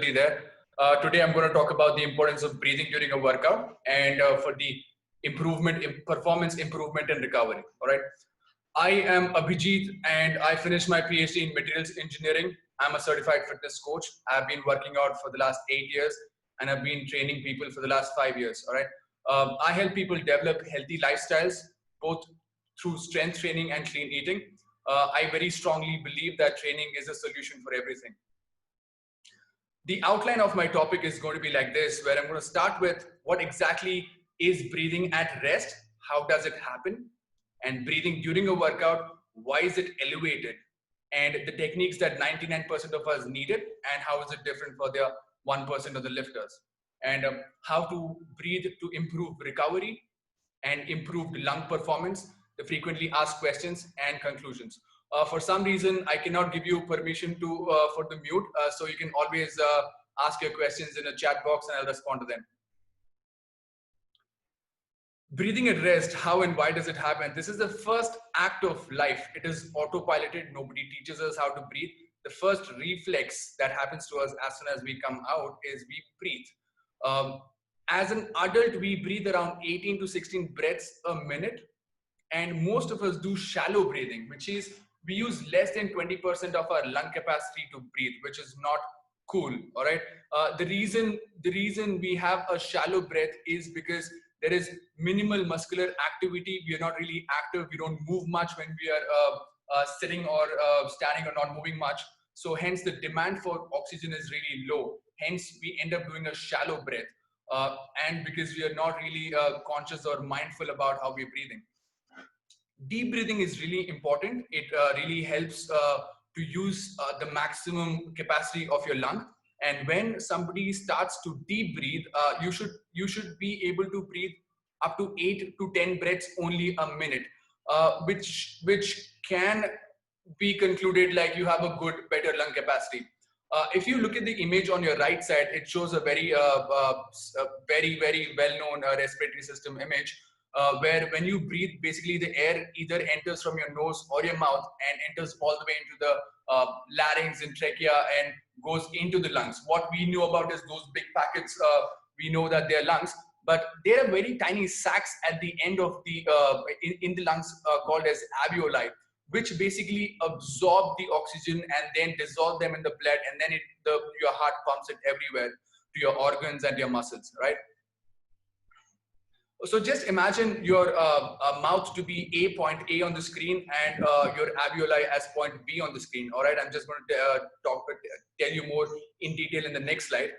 there. Today I'm going to talk about the importance of breathing during a workout and for the improvement in performance improvement and recovery. All right. I am Abhijit and I finished my PhD in materials engineering. I'm a certified fitness coach. I've been working out for the last 8 years and I've been training people for the last 5 years. All right. I help people develop healthy lifestyles, both through strength training and clean eating. I very strongly believe that training is a solution for everything. The outline of my topic is going to be like this, where I'm going to start with what exactly is breathing at rest, how does it happen, and breathing during a workout, why is it elevated, and the techniques that 99% of us needed, and how is it different for the 1% of the lifters, and how to breathe to improve recovery and improved lung performance, the frequently asked questions and conclusions. For some reason, I cannot give you permission to for the mute, so you can always ask your questions in a chat box and I'll respond to them. Breathing at rest, how and why does it happen? This is the first act of life. It is autopiloted. Nobody teaches us how to breathe. The first reflex that happens to us as soon as we come out is we breathe. As an adult, we breathe around 18 to 16 breaths a minute. And most of us do shallow breathing, which is we use less than 20% of our lung capacity to breathe, which is not cool. All right. The reason we have a shallow breath is because there is minimal muscular activity. We are not really active. We don't move much when we are sitting or standing or not moving much. So hence the demand for oxygen is really low. Hence we end up doing a shallow breath. And because we are not really conscious or mindful about how we're breathing. Deep breathing is really important. It really helps to use the maximum capacity of your lung. And when somebody starts to deep breathe, you should be able to breathe up to 8 to 10 breaths only a minute, which can be concluded like you have a good, better lung capacity. If you look at the image on your right side, it shows a very well-known respiratory system image. Where when you breathe, basically the air either enters from your nose or your mouth and enters all the way into the larynx and trachea and goes into the lungs. What we know about is those big packets, we know that they're lungs, but there are very tiny sacs at the end of the, in the lungs called as alveoli, which basically absorb the oxygen and then dissolve them in the blood, and then your heart pumps it everywhere to your organs and your muscles, right? So just imagine your mouth to be point A on the screen and your alveoli as point B on the screen. All right, I'm just going to tell you more in detail in the next slide.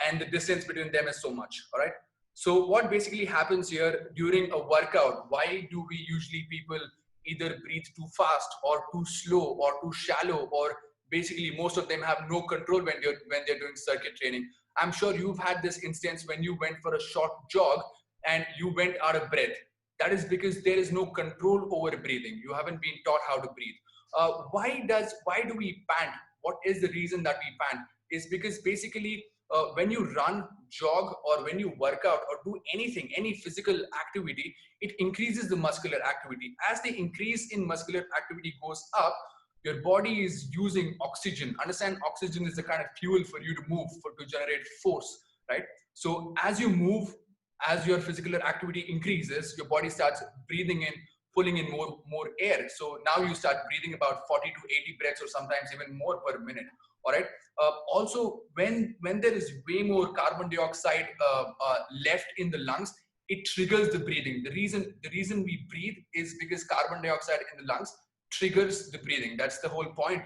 And the distance between them is so much. All right. So what basically happens here during a workout? Why do we usually people either breathe too fast or too slow or too shallow, or basically most of them have no control when they're doing circuit training? I'm sure you've had this instance when you went for a short jog and you went out of breath. That is because there is no control over breathing. You haven't been taught how to breathe. Why do we pant? What is the reason that we pant? Is because basically when you run, jog, or when you work out or do anything, any physical activity, it increases the muscular activity. As the increase in muscular activity goes up, your body is using oxygen. Understand, oxygen is the kind of fuel for you to move, to generate force, right? So as you move, as your physical activity increases, your body starts breathing in, pulling in more air. So now you start breathing about 40 to 80 breaths or sometimes even more per minute. All right. Also, when there is way more carbon dioxide left in the lungs, it triggers the breathing. The reason we breathe is because carbon dioxide in the lungs triggers the breathing. That's the whole point.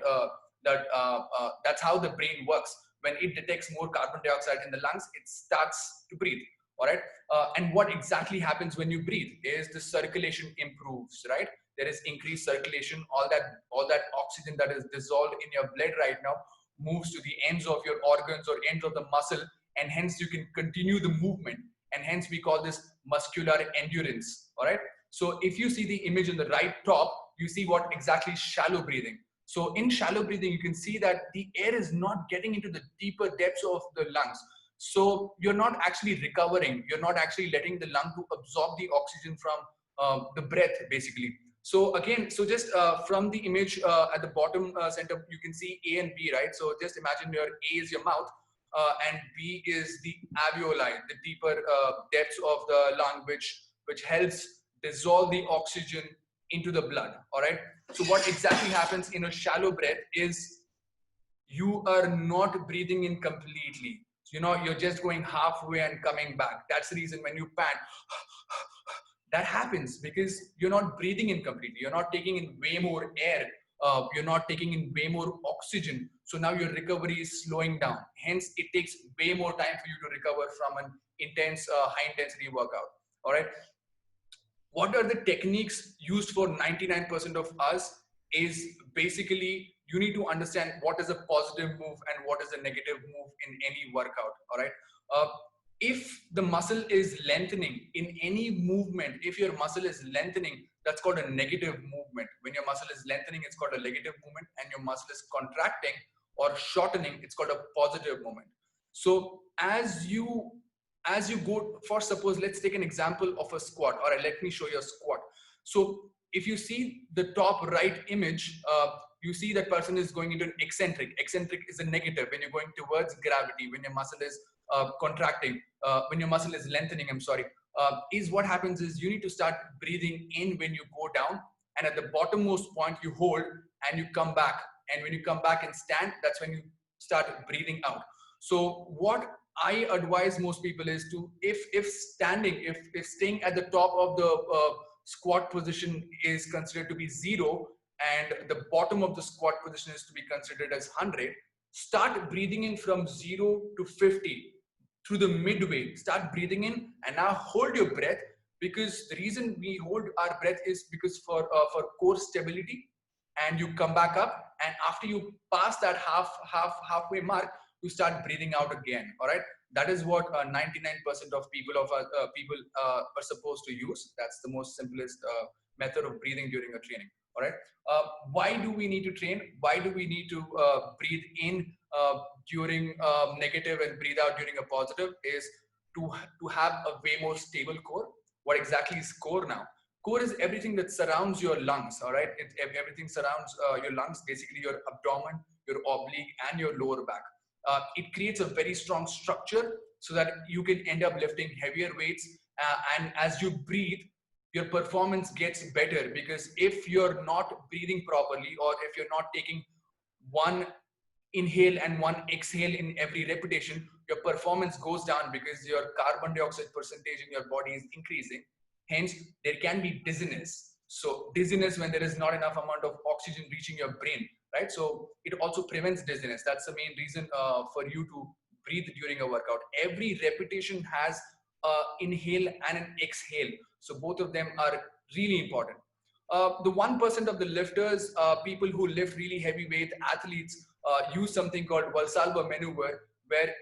That's how the brain works. When it detects more carbon dioxide in the lungs, it starts to breathe. All right. And what exactly happens when you breathe is the circulation improves, right? There is increased circulation. All that oxygen that is dissolved in your blood right now moves to the ends of your organs or ends of the muscle, and hence you can continue the movement. And hence we call this muscular endurance. All right. So if you see the image in the right top, you see what exactly shallow breathing. So in shallow breathing, you can see that the air is not getting into the deeper depths of the lungs. So you're not actually recovering. You're not actually letting the lung to absorb the oxygen from the breath, basically. So again, so just from the image at the bottom center, you can see A and B, right? So just imagine your A is your mouth. and B is the alveoli, the deeper depths of the lung, which helps dissolve the oxygen into the blood. All right. So what exactly happens in a shallow breath is you are not breathing in completely. You're just going halfway and coming back. That's the reason when you pant, that happens because you're not breathing in completely. You're not taking in way more air. You're not taking in way more oxygen. So now your recovery is slowing down. Hence, it takes way more time for you to recover from an intense, high intensity workout. All right. What are the techniques used for 99% of us is basically you need to understand what is a positive move and what is a negative move in any workout. All right. Uh, if the muscle is lengthening in any movement, if your muscle is lengthening, that's called a negative movement. When your muscle is lengthening, it's called a negative movement, and your muscle is contracting or shortening, it's called a positive movement. So as you go for, suppose, let's take an example of a squat, or let me show you a squat. So if you see the top right image, you see that person is going into an eccentric. Eccentric is a negative when you're going towards gravity, when your muscle is contracting, when your muscle is lengthening, I'm sorry, is what happens is you need to start breathing in when you go down, and at the bottommost point you hold and you come back. And when you come back and stand, that's when you start breathing out. So what I advise most people is to, if staying at the top of the squat position is considered to be 0 and the bottom of the squat position is to be considered as 100, start breathing in from 0 to 50 through the midway. Start breathing in and now hold your breath, because the reason we hold our breath is because for core stability, and you come back up, and after you pass that halfway mark, you start breathing out again. All right. That is what 99% of people are supposed to use. That's the most simplest method of breathing during a training. All right. Why do we need to train? Why do we need to breathe in during negative and breathe out during a positive? Is to have a way more stable core. What exactly is core now? Core is everything that surrounds your lungs. All right. Everything surrounds your lungs, basically your abdomen, your oblique, and your lower back. It creates a very strong structure so that you can end up lifting heavier weights. And as you breathe, your performance gets better, because if you're not breathing properly, or if you're not taking one inhale and one exhale in every repetition, your performance goes down because your carbon dioxide percentage in your body is increasing. Hence, there can be dizziness. So dizziness when there is not enough amount of oxygen reaching your brain, right? So it also prevents dizziness. That's the main reason for you to breathe during a workout. Every repetition has inhale and an exhale. So both of them are really important. The 1% of the lifters, people who lift really heavyweight athletes, use something called Valsalva maneuver, where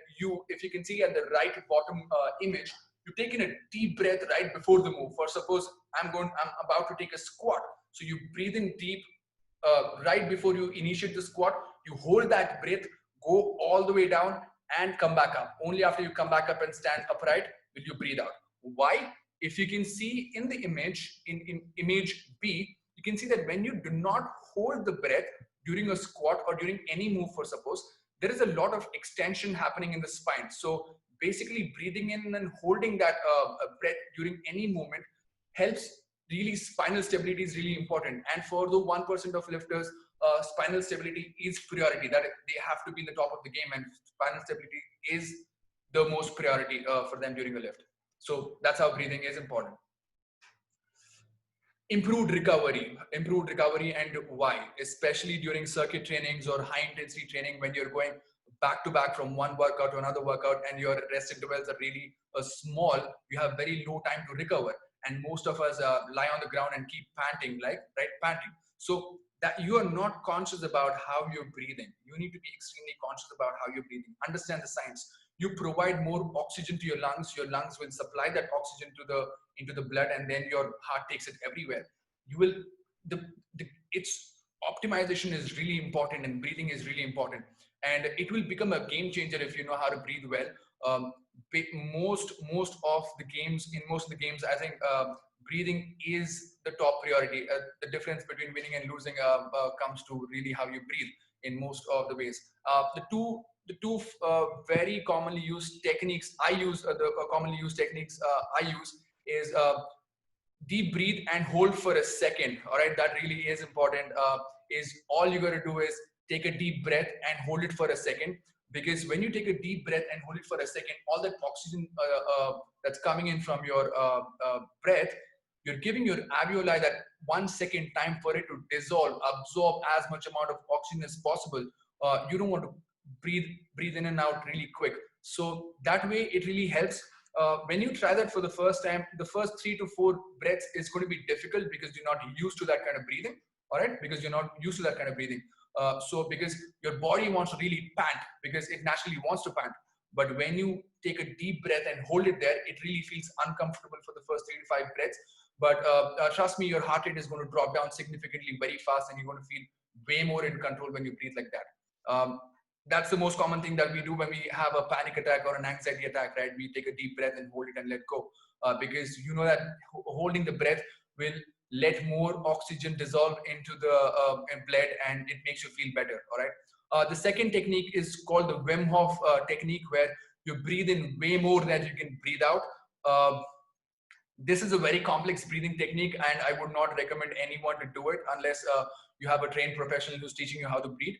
if you can see at the right bottom image, you take in a deep breath right before the move. For suppose I'm about to take a squat. So you breathe in deep right before you initiate the squat. You hold that breath, go all the way down and come back up. Only after you come back up and stand upright will you breathe out. Why? If you can see in the image, in image B, you can see that when you do not hold the breath during a squat or during any move, for suppose, there is a lot of extension happening in the spine. So basically breathing in and holding that breath during any movement helps. Really, spinal stability is really important. And for the 1% of lifters, spinal stability is priority. That they have to be in the top of the game, and spinal stability is the most priority for them during a lift. So that's how breathing is important. Improved recovery and why, especially during circuit trainings or high intensity training, when you're going back to back from one workout to another workout and your rest intervals are really small, you have very low time to recover. And most of us lie on the ground and keep panting, panting. So that you are not conscious about how you're breathing. You need to be extremely conscious about how you're breathing. Understand the science. You provide more oxygen to your lungs will supply that oxygen into the blood, and then your heart takes it everywhere. You will its optimization is really important, and breathing is really important, and it will become a game changer if you know how to breathe well. Most of the games, I think breathing is the top priority. The difference between winning and losing comes to really how you breathe in most of the ways. the two very commonly used techniques I use, commonly used techniques I use is deep breathe and hold for a second. All right, that really is important. Is all you got to do is take a deep breath and hold it for a second, because when you take a deep breath and hold it for a second, all that oxygen that's coming in from your breath, you're giving your alveoli that 1 second time for it to dissolve, absorb as much amount of oxygen as possible. You don't want to breathe in and out really quick. So that way it really helps. When you try that for the first time, the first 3 to 4 breaths is going to be difficult because you're not used to that kind of breathing. All right, because you're not used to that kind of breathing. So because your body wants to really pant, because it naturally wants to pant. But when you take a deep breath and hold it there, it really feels uncomfortable for the first 3 to 5 breaths. But trust me, your heart rate is going to drop down significantly very fast, and you're going to feel way more in control when you breathe like that. That's the most common thing that we do when we have a panic attack or an anxiety attack, right? We take a deep breath and hold it and let go, because you know that holding the breath will let more oxygen dissolve into the blood, and it makes you feel better. All right. The second technique is called the Wim Hof technique, where you breathe in way more than you can breathe out. This is a very complex breathing technique, and I would not recommend anyone to do it unless you have a trained professional who's teaching you how to breathe.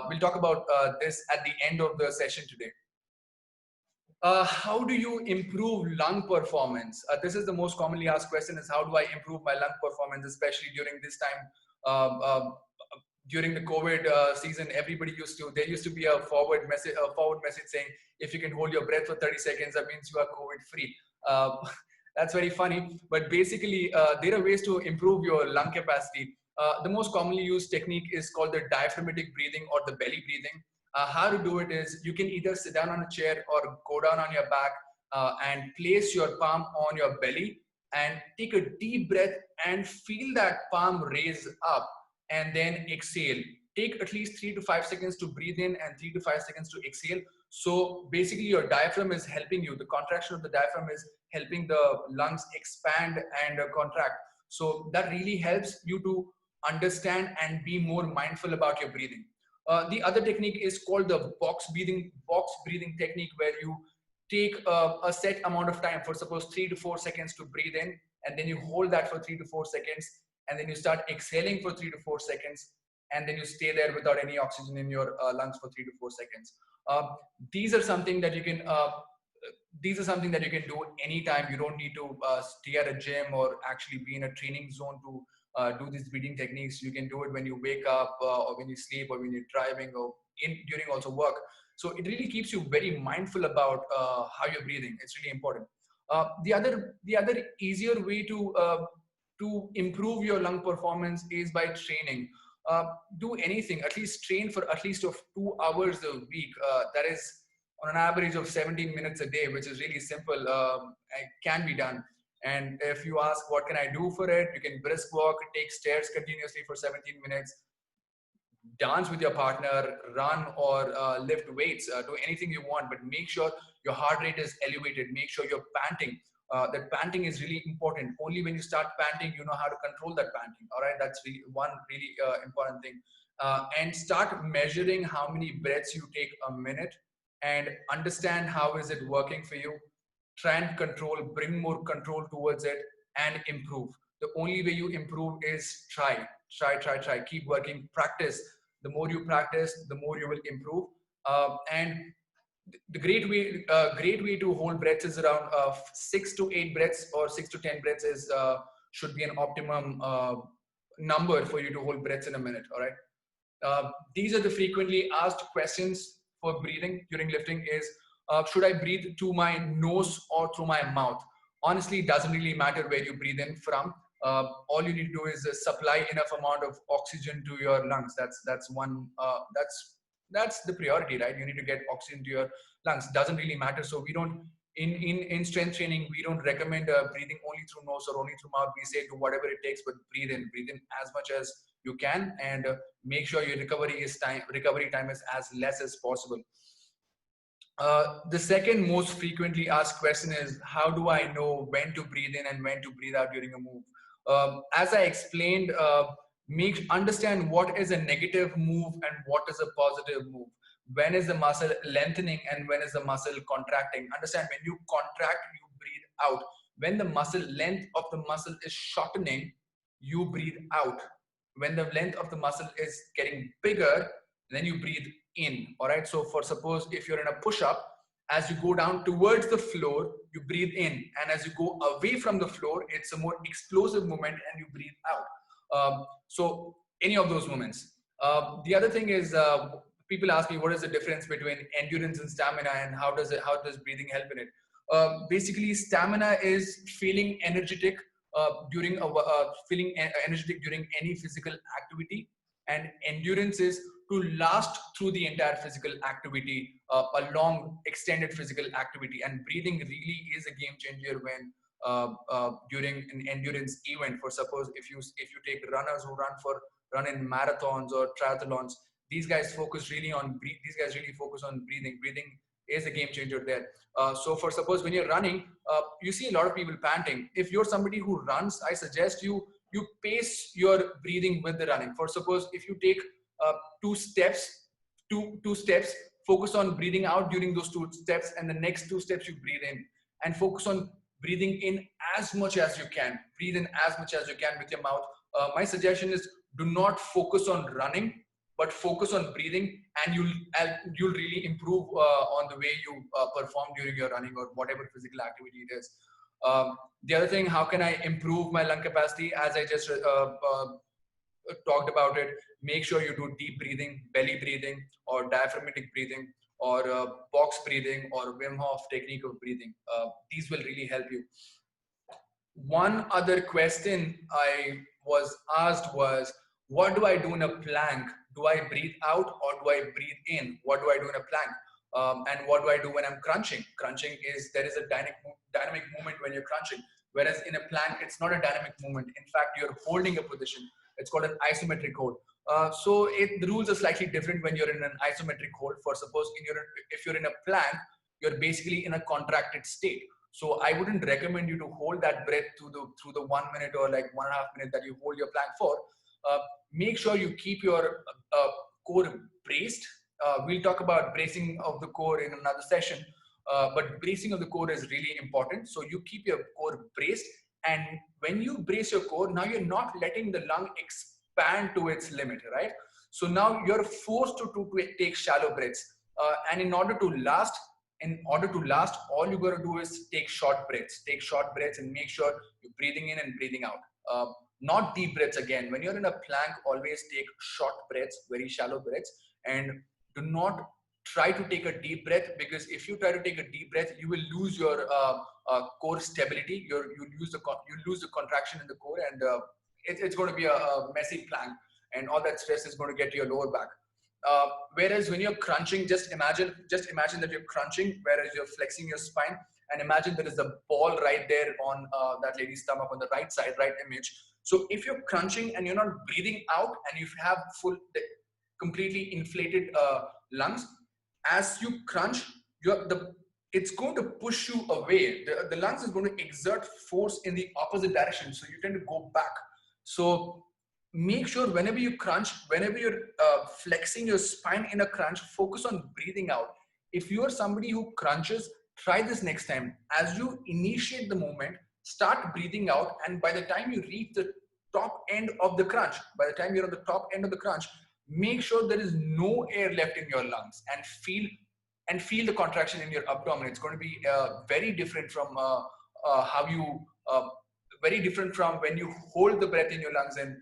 We'll talk about this at the end of the session today. How do you improve lung performance? This is the most commonly asked question: is how do I improve my lung performance, especially during this time? During the COVID season, everybody there used to be a forward message saying, if you can hold your breath for 30 seconds, that means you are COVID free. That's very funny, but basically there are ways to improve your lung capacity. The most commonly used technique is called the diaphragmatic breathing or the belly breathing. How to do it is you can either sit down on a chair or go down on your back and place your palm on your belly and take a deep breath and feel that palm raise up, and then exhale. Take at least 3 to 5 seconds to breathe in and 3 to 5 seconds to exhale. So basically your diaphragm is helping you. The contraction of the diaphragm is helping the lungs expand and contract. So that really helps you to understand and be more mindful about your breathing. The other technique is called the box breathing technique, where you take a set amount of time, for suppose 3 to 4 seconds to breathe in, and then you hold that for 3 to 4 seconds, and then you start exhaling for 3 to 4 seconds, and then you stay there without any oxygen in your lungs for 3 to 4 seconds. These are something that you can do anytime. You don't need to stay at a gym or actually be in a training zone to do these breathing techniques. You can do it when you wake up or when you sleep or when you're driving or during also work. So it really keeps you very mindful about how you're breathing. It's really important. The other easier way to improve your lung performance is by training. Do anything, at least train for at least of 2 hours a week. That is on an average of 17 minutes a day, which is really simple. It can be done. And if you ask, what can I do for it? You can brisk walk, take stairs continuously for 17 minutes, dance with your partner, run or lift weights, do anything you want, but make sure your heart rate is elevated. Make sure you're panting. That panting is really important. Only when you start panting, you know how to control that panting. All right, that's one really important thing. And start measuring how many breaths you take a minute, and understand how is it working for you. Try and control, bring more control towards it, and improve. The only way you improve is try. Keep working, practice. The more you practice, the more you will improve. And the great way to hold breaths is around 6 to 8 breaths, or 6 to 10 breaths is should be an optimum number for you to hold breaths in a minute. All right. These are the frequently asked questions for breathing during lifting is, should I breathe through my nose or through my mouth? Honestly, it doesn't really matter where you breathe in from. All you need to do is supply enough amount of oxygen to your lungs. That's the priority, right? You need to get oxygen to your lungs. Doesn't really matter. So we don't, in strength training, we don't recommend breathing only through nose or only through mouth. We say do whatever it takes, but breathe in as much as you can, and make sure your recovery time is as less as possible. The second most frequently asked question is, how do I know when to breathe in and when to breathe out during a move? As I explained, understand what is a negative move and what is a positive move. when is the muscle lengthening and when is the muscle contracting. Understand, when you contract, you breathe out. When the muscle length of the muscle is shortening, you breathe out. When the length of the muscle is getting bigger, then you breathe in. All right. So for suppose if you're in a push-up, as you go down towards the floor, you breathe in, and as you go away from the floor, it's a more explosive movement and you breathe out. So any of those movements. The other thing is, people ask me what is the difference between endurance and stamina, and how does breathing help in it. Basically, stamina is feeling energetic energetic during any physical activity, and endurance is to last through the entire physical activity, a long extended physical activity. And breathing really is a game changer when during an endurance event. For suppose if you take runners who run in marathons or triathlons, these guys focus really on these guys really focus on breathing is a game changer there. So for suppose when you're running, you see a lot of people panting. If you're somebody who runs, I suggest you pace your breathing with the running. For suppose if you take two steps, focus on breathing out during those two steps, and the next two steps you breathe in, and focus on breathing in as much as you can. Breathe in as much as you can with your mouth. My suggestion is, do not focus on running, but focus on breathing, and you'll really improve on the way you perform during your running or whatever physical activity it is. The other thing, how can I improve my lung capacity? As I just talked about it, make sure you do deep breathing, belly breathing, or diaphragmatic breathing, or box breathing, or Wim Hof technique of breathing. These will really help you. One other question I was asked was, what do I do in a plank? Do I breathe out or do I breathe in? What do I do in a plank? And what do I do when I'm crunching? Crunching is, there is a dynamic movement when you're crunching, whereas in a plank, it's not a dynamic movement. In fact, you're holding a position. It's called an isometric hold. So the rules are slightly different when you're in an isometric hold. For suppose if you're in a plank, you're basically in a contracted state. So I wouldn't recommend you to hold that breath through the 1 minute or like 1.5 minutes that you hold your plank for. Make sure you keep your core braced. We'll talk about bracing of the core in another session, but bracing of the core is really important. So you keep your core braced, and when you brace your core, now you're not letting the lung expand to its limit, right? So now you're forced to take shallow breaths, and in order to last, all you got to do is take short breaths. Take short breaths and make sure you're breathing in and breathing out. Not deep breaths again. When you're in a plank, always take short breaths, very shallow breaths, and do not try to take a deep breath, because if you try to take a deep breath, you will lose your core stability. You lose the contraction in the core, and it's going to be a messy plank, and all that stress is going to get to your lower back. Whereas when you're crunching, just imagine that you're crunching, whereas you're flexing your spine, and imagine there is a ball right there on that lady's stomach on the right side, right image. So if you're crunching and you're not breathing out, and you have completely inflated lungs, as you crunch, it's going to push you away. The lungs is going to exert force in the opposite direction, so you tend to go back. So make sure whenever you crunch, whenever you're flexing your spine in a crunch, focus on breathing out. If you are somebody who crunches, try this next time. As you initiate the movement, start breathing out, and by the time you reach the top end of the crunch, by the time you're on the top end of the crunch, make sure there is no air left in your lungs, and feel the contraction in your abdomen. It's going to be very different from very different from when you hold the breath in your lungs and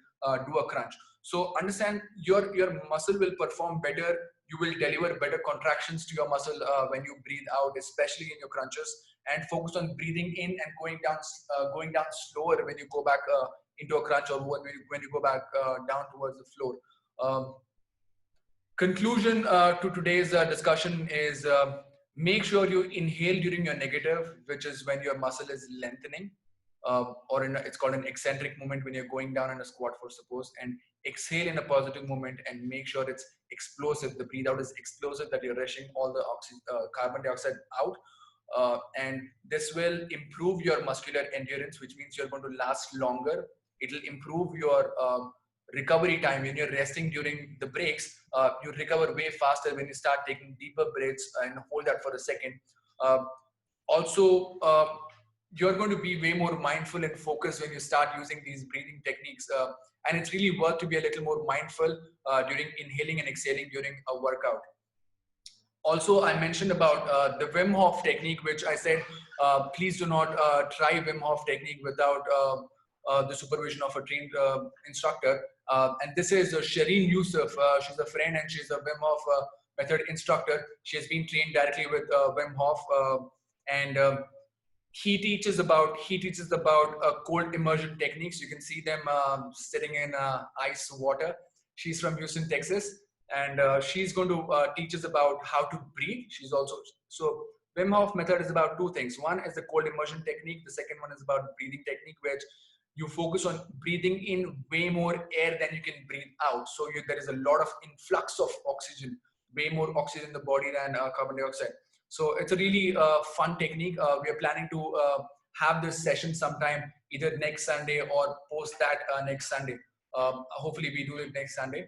do a crunch. So understand, your muscle will perform better. You will deliver better contractions to your muscle when you breathe out, especially in your crunches. And focus on breathing in and going down slower when you go back into a crunch, or when you go back down towards the floor. Conclusion to today's discussion is, make sure you inhale during your negative, which is when your muscle is lengthening, or it's called an eccentric movement when you're going down in a squat, for suppose, and exhale in a positive movement, and make sure it's explosive. The breathe out is explosive, that you're rushing all the carbon dioxide out. And this will improve your muscular endurance, which means you're going to last longer. It will improve your recovery time, when you're resting during the breaks, you recover way faster when you start taking deeper breaths and hold that for a second. Also, you're going to be way more mindful and focused when you start using these breathing techniques. And it's really worth to be a little more mindful during inhaling and exhaling during a workout. Also, I mentioned about the Wim Hof technique, which I said, please do not try Wim Hof technique without the supervision of a trained instructor. And this is Shireen Yusuf. She's a friend and she's a Wim Hof method instructor. She has been trained directly with Wim Hof, and he teaches about cold immersion techniques. You can see them sitting in ice water. She's from Houston, Texas, and she's going to teach us about how to breathe. She's also, so Wim Hof method is about two things. One is the cold immersion technique. The second one is about breathing technique, which you focus on breathing in way more air than you can breathe out. So there is a lot of influx of oxygen, way more oxygen in the body than carbon dioxide. So it's a really fun technique. We are planning to have this session sometime either next Sunday or post that next Sunday. Hopefully we do it next Sunday.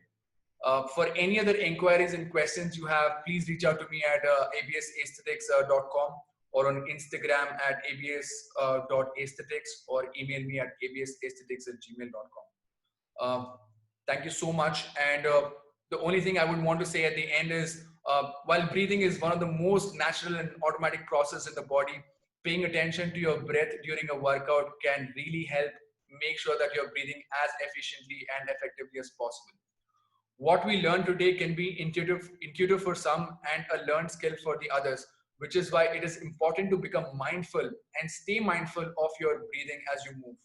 For any other inquiries and questions you have, please reach out to me at absaesthetics.com or on Instagram at abs.aesthetics or email me at absaesthetics@gmail.com. Thank you so much. And the only thing I would want to say at the end is, while breathing is one of the most natural and automatic process in the body, paying attention to your breath during a workout can really help make sure that you're breathing as efficiently and effectively as possible. What we learn today can be intuitive for some and a learned skill for the others, which is why it is important to become mindful and stay mindful of your breathing as you move.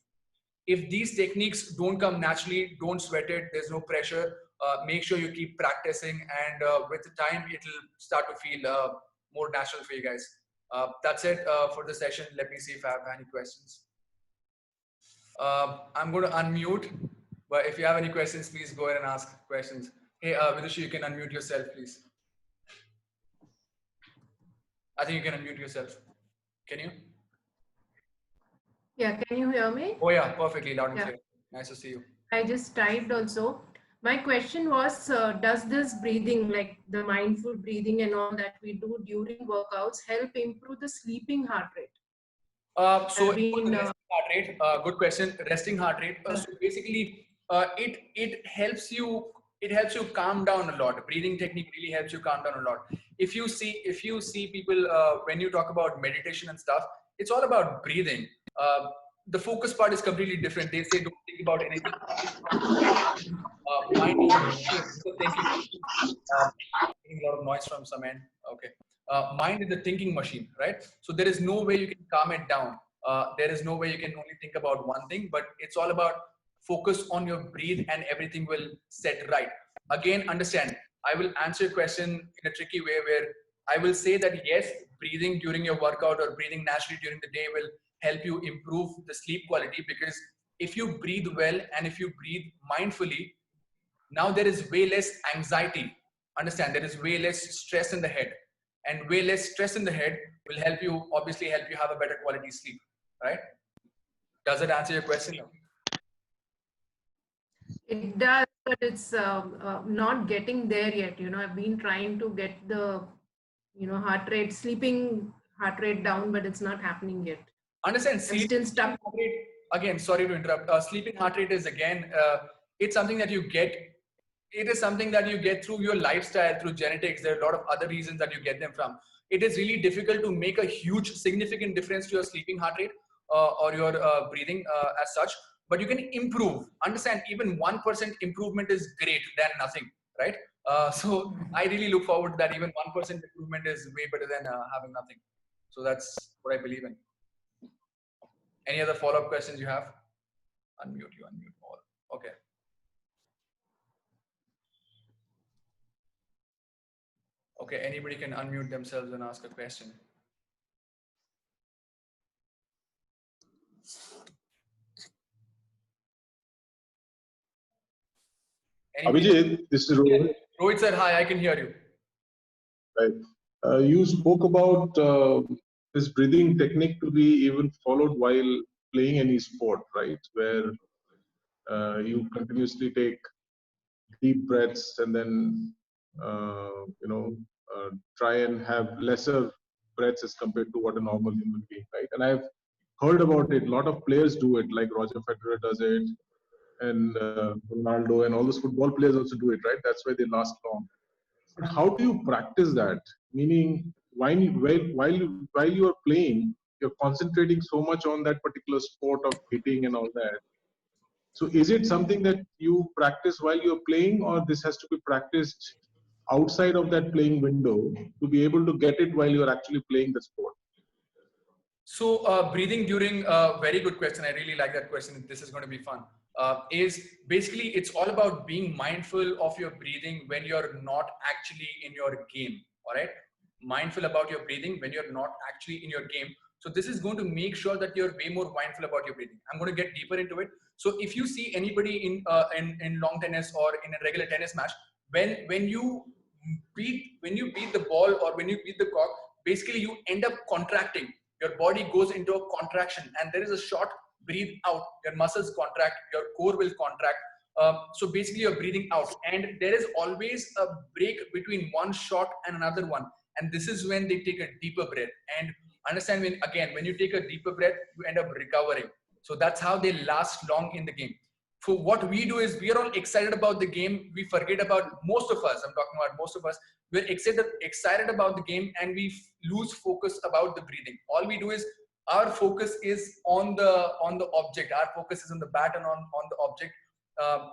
If these techniques don't come naturally, don't sweat it. There's no pressure. Make sure you keep practicing, and with the time, it'll start to feel more natural for you guys. That's it for the session. Let me see if I have any questions. I'm going to unmute, but if you have any questions, please go ahead and ask questions. Hey, Vidushi, you can unmute yourself, please. I think you can unmute yourself. Can you? Yeah, can you hear me? Oh yeah, perfectly loud and clear. Nice to see you. I just typed also. My question was, does this breathing, like the mindful breathing and all that we do during workouts, help improve the sleeping heart rate? Resting heart rate, good question. Resting heart rate. So basically, it helps you calm down a lot. Breathing technique really helps you calm down a lot. If you see people when you talk about meditation and stuff, it's all about breathing. The focus part is completely different. They say don't think about anything. Mind is thinking. Getting a lot of noise from some end. Okay. Mind is the thinking machine, right? So there is no way you can calm it down. There is no way you can only think about one thing, but it's all about focus on your breathe and everything will set right. Again, understand, I will answer your question in a tricky way where I will say that yes, breathing during your workout or breathing naturally during the day will help you improve the sleep quality, because if you breathe well and if you breathe mindfully, now there is way less anxiety. Understand, there is way less stress in the head, and way less stress in the head will obviously help you have a better quality sleep, right? Does it answer your question? It does, but it's not getting there yet. I've been trying to get the, sleeping heart rate down, but it's not happening yet. Understand, I'm still stuck. Again, sorry to interrupt. Sleeping heart rate is again, it's something that you get. It is something that you get through your lifestyle, through genetics. There are a lot of other reasons that you get them from. It is really difficult to make a huge, significant difference to your sleeping heart rate or your breathing as such. But you can improve. Understand, even 1% improvement is great than nothing, right? So I really look forward to that. Even 1% improvement is way better than having nothing. So that's what I believe in. Any other follow-up questions you have? Unmute all. Okay. Okay, anybody can unmute themselves and ask a question. Abhijit, this is Rohit. Rohit sir, hi, I can hear you. Right. You spoke about this breathing technique to be even followed while playing any sport, right? Where you continuously take deep breaths and then try and have lesser breaths as compared to what a normal human being, right? And I've heard about it. A lot of players do it, like Roger Federer does it, and Ronaldo, and all those football players also do it, right? That's why they last long. But how do you practice that? Meaning, while you are playing, you're concentrating so much on that particular sport of hitting and all that. So is it something that you practice while you're playing, or this has to be practiced outside of that playing window to be able to get it while you're actually playing the sport? So breathing during, very good question. I really like that question. This is going to be fun. Is basically, it's all about being mindful of your breathing when you're not actually in your game. All right. Mindful about your breathing when you're not actually in your game. So this is going to make sure that you're way more mindful about your breathing. I'm going to get deeper into it. So if you see anybody in long tennis or in a regular tennis match, when you beat the ball or when you beat the cock, basically you end up contracting. Your body goes into a contraction, and there is a short breathe out. Your muscles contract, your core will contract. So basically you're breathing out, and there is always a break between one shot and another one. And this is when they take a deeper breath. And understand, when you take a deeper breath, you end up recovering. So that's how they last long in the game. So what we do is, we are all excited about the game. We forget about, most of us, I'm talking about most of us, we're excited about the game, and we lose focus about the breathing. All we do is, our focus is on the object. Our focus is on the bat and on the object.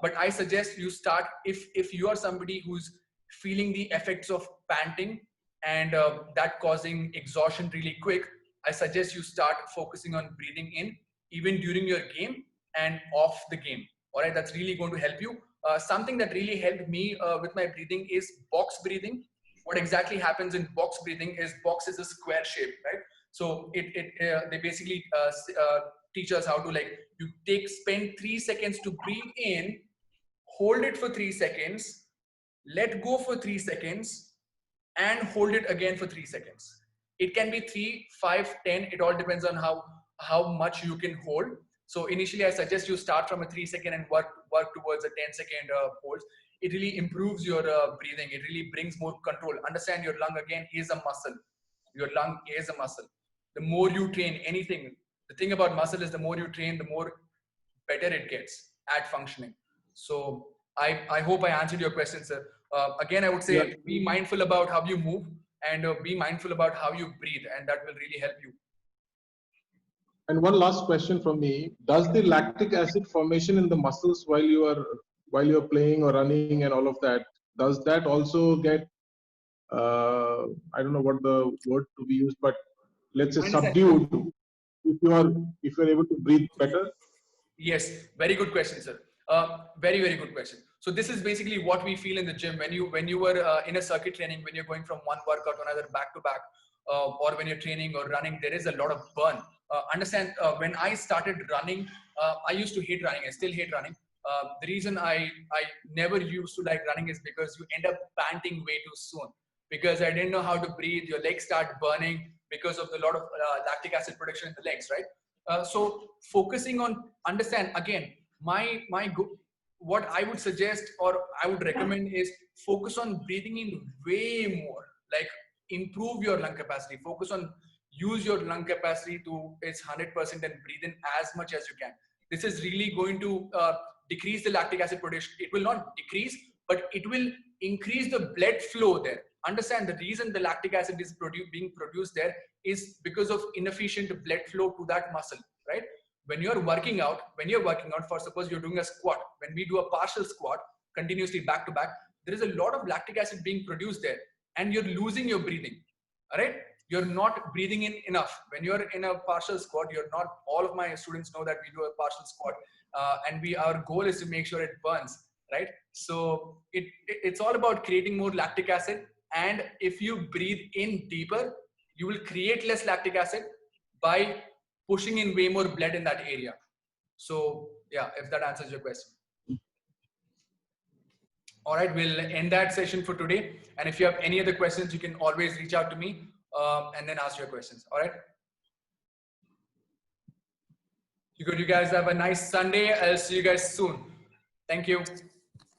But I suggest you start, if you are somebody who's feeling the effects of panting and that causing exhaustion really quick, I suggest you start focusing on breathing in, even during your game and off the game. All right, that's really going to help you. Something that really helped me with my breathing is box breathing. What exactly happens in box breathing is, box is a square shape, right? So they basically teach us how to, like, you spend 3 seconds to breathe in, hold it for 3 seconds, let go for 3 seconds, and hold it again for 3 seconds. It can be 3, 5, 10. It all depends on how much you can hold. So initially, I suggest you start from a 3 second and work towards a 10-second hold. It really improves your breathing. It really brings more control. Understand, your lung again is a muscle. Your lung is a muscle. The more you train anything, the thing about muscle is, the more you train, the more better it gets at functioning. So I hope I answered your question, sir. Again, I would say, Yeah. be mindful about how you move, and be mindful about how you breathe, and that will really help you. And one last question from me: does the lactic acid formation in the muscles while you're playing or running and all of that, does that also get I don't know what the word to be used, but let's say subdued if you're able to breathe better? Yes, very good question, sir. Very, very good question. So this is basically what we feel in the gym when you were in a circuit training, when you're going from one workout to another back to back, or when you're training or running, there is a lot of burn. Understand, when I started running, I used to hate running. I still hate running. The reason I never used to like running is because you end up panting way too soon. Because I didn't know how to breathe, your legs start burning because of the lot of lactic acid production in the legs, right? So focusing on, understand again, what I would suggest or I would recommend is, focus on breathing in way more, like improve your lung capacity, focus on use your lung capacity to its 100% and breathe in as much as you can. This is really going to decrease the lactic acid production. It will not decrease, but it will increase the blood flow there. Understand, the reason the lactic acid is being produced there is because of inefficient blood flow to that muscle, right? When you're working out, for suppose you're doing a squat, when we do a partial squat continuously back to back, there is a lot of lactic acid being produced there, and you're losing your breathing. All right, you're not breathing in enough. When you're in a partial squat, you're not. All of my students know that we do a partial squat, and our goal is to make sure it burns, right? So it's all about creating more lactic acid, and if you breathe in deeper, you will create less lactic acid by pushing in way more blood in that area. So yeah, if that answers your question. All right, we'll end that session for today. And if you have any other questions, you can always reach out to me and then ask your questions. All right. You guys have a nice Sunday. I'll see you guys soon. Thank you.